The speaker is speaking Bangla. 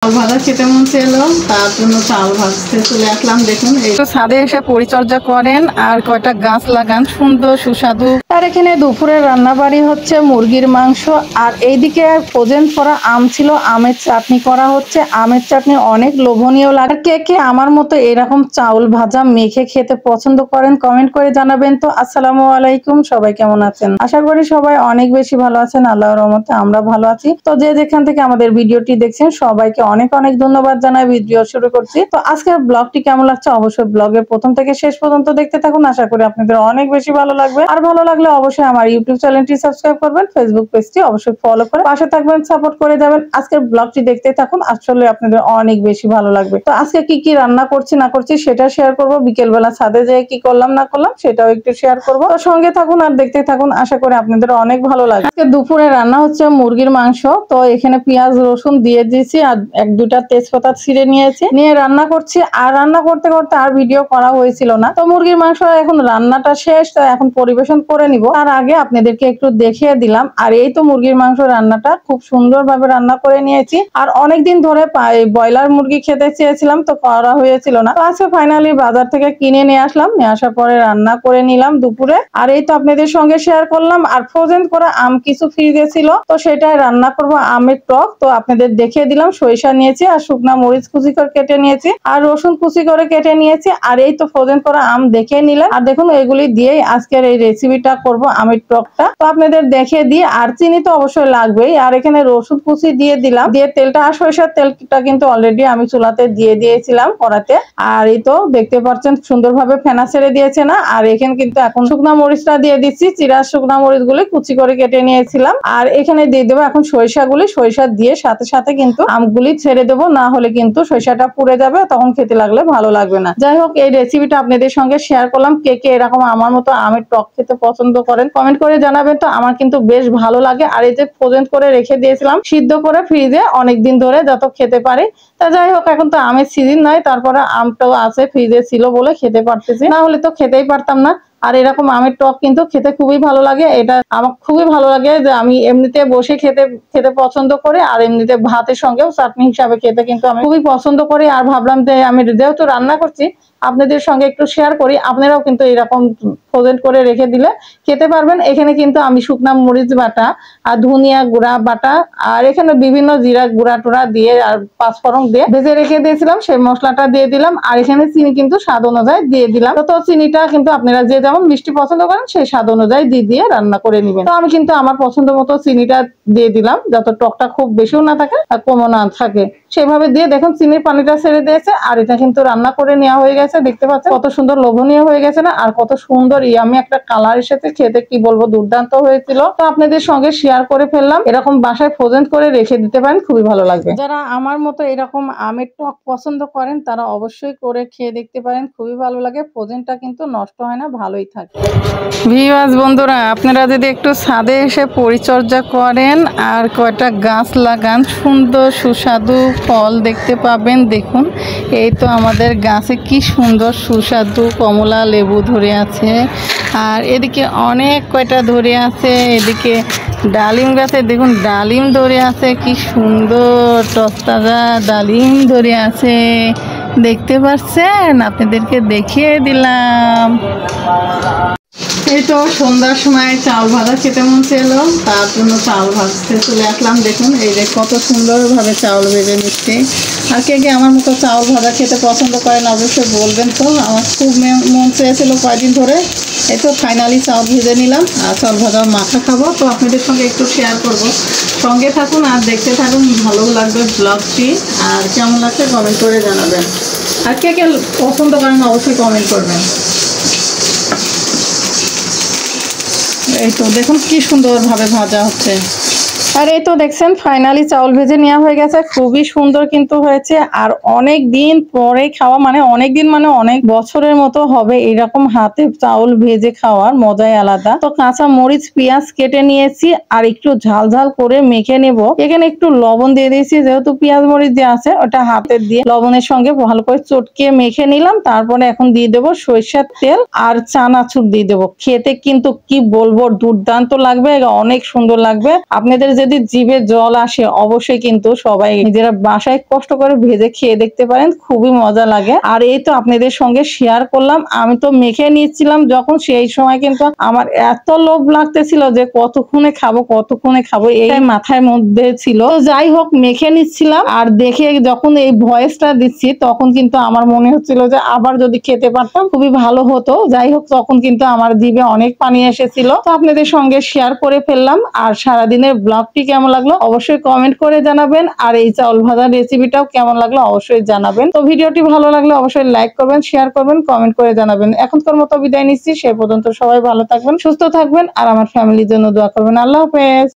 চাল ভাজা খেতে মন চাইলো, তার জন্য চাল ভাজতে চলে আসলাম। দেখুন এই ছাদে এসে পরিচর্যা করেন আর কয়টা গাছ লাগান, সুন্দর সুস্বাদু। আর এখানে দুপুরে রান্না বাড়ি হচ্ছে মুরগির মাংস, আর এইদিকে ফ্রোজেন করা আম ছিল, আমের চাটনি করা হচ্ছে। আমের চাটনি অনেক লোভনীয় লাগে। কে কে আমার মতো এরকম চাউল ভাজা মেখে খেতে পছন্দ করেন কমেন্ট করে জানাবেন। তো আসসালামু আলাইকুম, সবাই কেমন আছেন? আশা করি সবাই অনেক বেশি ভালো আছেন। আল্লাহর রহমতে আমরা ভালো আছি। তো যে যেখান থেকে আমাদের ভিডিওটি দেখছেন সবাইকে অনেক অনেক ধন্যবাদ জানাই। ভিডিও শুরু করছি। তো আজকের ব্লগটি কেমন লাগছে অবশ্যই ব্লগের প্রথম থেকে শেষ পর্যন্ত দেখতে থাকুন। আশা করি আপনাদের অনেক বেশি ভালো লাগবে। আর ভালো লাগলে অবশ্যই আমার ইউটিউব চ্যানেলটি সাবস্ক্রাইব করবেন, ফেসবুক পেজটি অবশ্যই ফলো করে পাশে থাকবেন, সাপোর্ট করে যাবেন। আজকের ব্লগটি দেখতে থাকুন, আসলে আপনাদের অনেক বেশি ভালো লাগবে। তো আজকে কি কি রান্না করছি না করছি সেটা শেয়ার করব। বিকেল বেলা ছাদে যেয়ে কি করলাম না করলাম সেটাও একটু শেয়ার করব। তো সঙ্গে থাকুন আর দেখতে থাকুন, আশা করি আপনাদের অনেক ভালো লাগবে। আজকে দুপুরে রান্না হচ্ছে মুরগির মাংস। তো এখানে পেঁয়াজ রসুন দিয়ে দিয়েছি আর এক দুটা তেজপাতা ছিঁড়ে নিয়েছি, নিয়ে রান্না করছি। আর রান্না করতে করতে আর ভিডিও করা হয়েছিল না। তো মুরগির মাংস এখন রান্নাটা শেষ, তো এখন পরিবেশন করে নিব। তার আগে আপনাদেরকে একটু দেখিয়ে দিলাম। আর এই তো মুরগির মাংস রান্নাটা খুব সুন্দরভাবে রান্না করে নিয়েছি। আর অনেকদিন ধরে ব্রয়লার মুরগি খেতে চেয়েছিলাম, তো করা হয়েছিল না। তো আজকে ফাইনালি বাজার থেকে কিনে নিয়ে আসলাম, নিয়ে আসার পরে রান্না করে নিলাম দুপুরে। আর এই তো আপনাদের সঙ্গে শেয়ার করলাম। আর ফ্রোজেন করা আম কিছু ফ্রিজে ছিল, তো সেটাই রান্না করব আমের টক। তো আপনাদের দেখিয়ে দিলাম। সরিষা নিয়েছি আর শুকনা মরিচ কুচি করে কেটে নিয়েছি আর রসুন কুচি করে কেটে নিয়েছি। আর এই তো ফ্রোজেন করা আম দেখে নিলেন। আর দেখুন এগুলি দিয়েই আজকের এই রেসিপিটা করব, আমের টকটা। তো আপনাদের দেখিয়ে দিই। আর চিনি তো অবশ্যই লাগবেই। আর এখানে রসুন কুচি দিয়ে দিলাম, দিয়ে তেলটা আর সরিষার তেলটা কিন্তু অলরেডি আমি চুলাতে দিয়ে দিয়েছিলাম কড়াতে। আর এই তো দেখতে পাচ্ছেন সুন্দরভাবে ফেনা ছেড়ে দিয়েছে না। আর এখানে কিন্তু এখন শুকনা মরিচটা দিয়ে দিচ্ছি, চিরা শুকনা মরিচ গুলি কুচি করে কেটে নিয়েছিলাম। আর এখানে দিয়ে দেবো এখন সরিষাগুলি। সরিষা দিয়ে সাথে সাথে কিন্তু আমগুলি ছেড়ে দেবো, না হলে কিন্তু সরিষাটা পুড়ে যাবে, তখন খেতে লাগলে ভালো লাগবে না। যাই হোক, এই রেসিপিটা আপনাদের সঙ্গে শেয়ার করলাম। কে কে এরকম আমার মতো আমের টক খেতে পছন্দ করেন কমেন্ট করে জানাবেন। তো আমার কিন্তু বেশ ভালো লাগে। আর এই যে ফ্রোজেন করে রেখে দিয়েছিলাম সিদ্ধ করে ফ্রিজে অনেকদিন ধরে, যত খেতে পারি। তা যাই হোক, এখন তো আমের সিজন নয়, তারপরে আমটাও আছে, ফ্রিজে ছিল বলে খেতে পারতেছি, না হলে তো খেতেই পারতাম না। আর এরকম আমের টক কিন্তু খেতে খুবই ভালো লাগে। এটা আমার খুবই ভালো লাগে যে আমি এমনিতে বসে খেতে পছন্দ করি, আর এমনিতে ভাতের সঙ্গেও চাটনি হিসাবে খেতে কিন্তু আমি খুবই পছন্দ করি। আর ভাবলাম যে আমি যেহেতু রান্না করছি আপনাদের সঙ্গে একটু শেয়ার করি, আপনারাও কিন্তু এরকম ফ্রোজেন করে রেখে দিলে খেতে পারবেন। এখানে কিন্তু আমি শুকনা মরিচ বাটা আর ধনিয়া গুঁড়া বাটা আর এখানে বিভিন্ন জিরা গুঁড়া টুড়া দিয়ে আর পাঁচফোড়ন দিয়ে ভেজে রেখে দিয়েছিলাম, সেই মশলাটা দিয়ে দিলাম। আর এখানে চিনি কিন্তু স্বাদ অনুযায়ী দিয়ে দিলাম। তো চিনিটা কিন্তু আপনারা যে যেমন মিষ্টি পছন্দ করেন সেই স্বাদ অনুযায়ী দিয়ে রান্না করে নিবেন। তো আমি কিন্তু আমার পছন্দ মতো চিনিটা দিয়ে দিলাম, যাতে টকটা খুব বেশিও না থাকে আর কমও না থাকে, সেভাবে দিয়ে দেখুন চিনির পানিটা ছেড়ে দিয়েছে। আর এটা কিন্তু রান্না করে নেওয়া হয়ে গেছে। দেখতে পাচ্ছেন কত সুন্দর লোভনীয় হয়ে গেছে না, আর কত সুন্দর ইয়ামি একটা কালার এসেছে। খেতে কি বলবো, দুর্দান্ত হয়েছিল। তো আপনাদের সঙ্গে শেয়ার করে ফেললাম। এরকম বাসায় ফ্রোজেন করে রেখে দিতে পারেন, খুবই ভালো লাগবে। যারা আমার মতো এরকম আমের টক পছন্দ করেন তারা অবশ্যই করে খেয়ে দেখতে পারেন, খুবই ভালো লাগে। ফ্রোজেনটা কিন্তু নষ্ট হয় না, ভালোই থাকে। ভিউয়ার্স বন্ধুরা, আপনারা যদি একটু ছাদে এসে পরিচর্যা করেন আর কয়টা গাছ লাগান, সুন্দর সুস্বাদু ফল দেখতে পাবেন। দেখুন এই তো আমাদের গাছে কি সুন্দর সুস্বাদু কমলা লেবু ধরে আছে। আর এদিকে অনেক কয়টা ধরে আছে। এদিকে ডালিম গাছে দেখুন ডালিম ধরে আছে, কি সুন্দর তরতাজা ডালিম ধরে আছে, দেখতে পাচ্ছেন? আপনাদেরকে দেখিয়ে দিলাম। এই তো সন্ধ্যার সময় চাল ভাজা খেতে মন চাইলো, তার জন্য চাল ভাজতে চলে আসলাম। দেখুন এই যে কত সুন্দরভাবে চাউল ভেজে নিচ্ছে। আর কে কে আমার মতো চাউল ভাজা খেতে পছন্দ করেন অবশ্যই বলবেন। তো আমার খুব মন চেয়েছিল কয়েকদিন ধরে। এই তো ফাইনালি চাউল ভেজে নিলাম আর চাউল ভাজা মাখা খাবো। তো আপনাদের সঙ্গে একটু শেয়ার করব, সঙ্গে থাকুন আর দেখতে থাকুন। ভালো লাগবে ব্লগটি, আর কেমন লাগছে কমেন্ট করে জানাবেন। আর কে কে পছন্দ করেন অবশ্যই কমেন্ট করবেন। এই তো দেখুন কি সুন্দরভাবে ভাজা হচ্ছে। আর এই তো দেখছেন ফাইনালি চাউল ভেজে নেওয়া হয়ে গেছে, খুবই সুন্দর কিন্তু হয়েছে। আর অনেক দিন পরে খাওয়া, মানে অনেক দিন মানে অনেক বছরের মতো হবে এরকম হাতে চাউল ভেজে খাওয়ার মজাই আলাদা। তো কাঁচা মরিচ পেঁয়াজ কেটে নিয়েছি আর একটু ঝাল ঝাল করে মেখে নেব। এখানে একটু লবণ দিয়ে দিয়েছি, যেহেতু পেঁয়াজ মরিচ যে আছে ওটা হাতে দিয়ে লবণের সঙ্গে ভালো করে চটকে মেখে নিলাম। তারপরে এখন দিয়ে দেবো সরিষার তেল আর চানাচুর দিয়ে দেবো। খেতে কিন্তু কি বলবো, দুর্দান্ত লাগবে, অনেক সুন্দর লাগবে। আপনাদের যদি জিভে জল আসে অবশ্যই কিন্তু সবাই নিজেরা বাসায় কষ্ট করে ভেজে খেয়ে দেখতে পারেন, খুবই মজা লাগে। আর এই তো আপনাদের সঙ্গে শেয়ার করলাম, আমি তো মেখে নিচ্ছিলাম যখন, সেই সময় কিন্তু আমার এত লোভ লাগতেছিল যে কতক্ষণে খাবো এই মাথায় মধ্যে ছিল। তো যাই হোক, মেখে নিচ্ছিলাম আর দেখে যখন এই ভয়েসটা দিচ্ছি তখন কিন্তু আমার মনে হচ্ছিল যে আবার যদি খেতে পারতাম খুবই ভালো হতো। যাই হোক, তখন কিন্তু আমার জিভে অনেক পানি এসেছিল। তো আপনাদের সঙ্গে শেয়ার করে ফেললাম। আর সারাদিনের ব্লগটি কেমন লাগলো অবশ্যই কমেন্ট করে জানাবেন, আর এই চাউল ভাজার রেসিপিটাও কেমন লাগলো অবশ্যই জানাবেন। তো ভিডিওটি ভালো লাগলে অবশ্যই লাইক করবেন, শেয়ার করবেন, কমেন্ট করে জানাবেন। এখনকার মতো বিদায় নিচ্ছি, সে পর্যন্ত সবাই ভালো থাকবেন, সুস্থ থাকবেন আর আমার ফ্যামিলির জন্য দোয়া করবেন। আল্লাহ হাফেজ।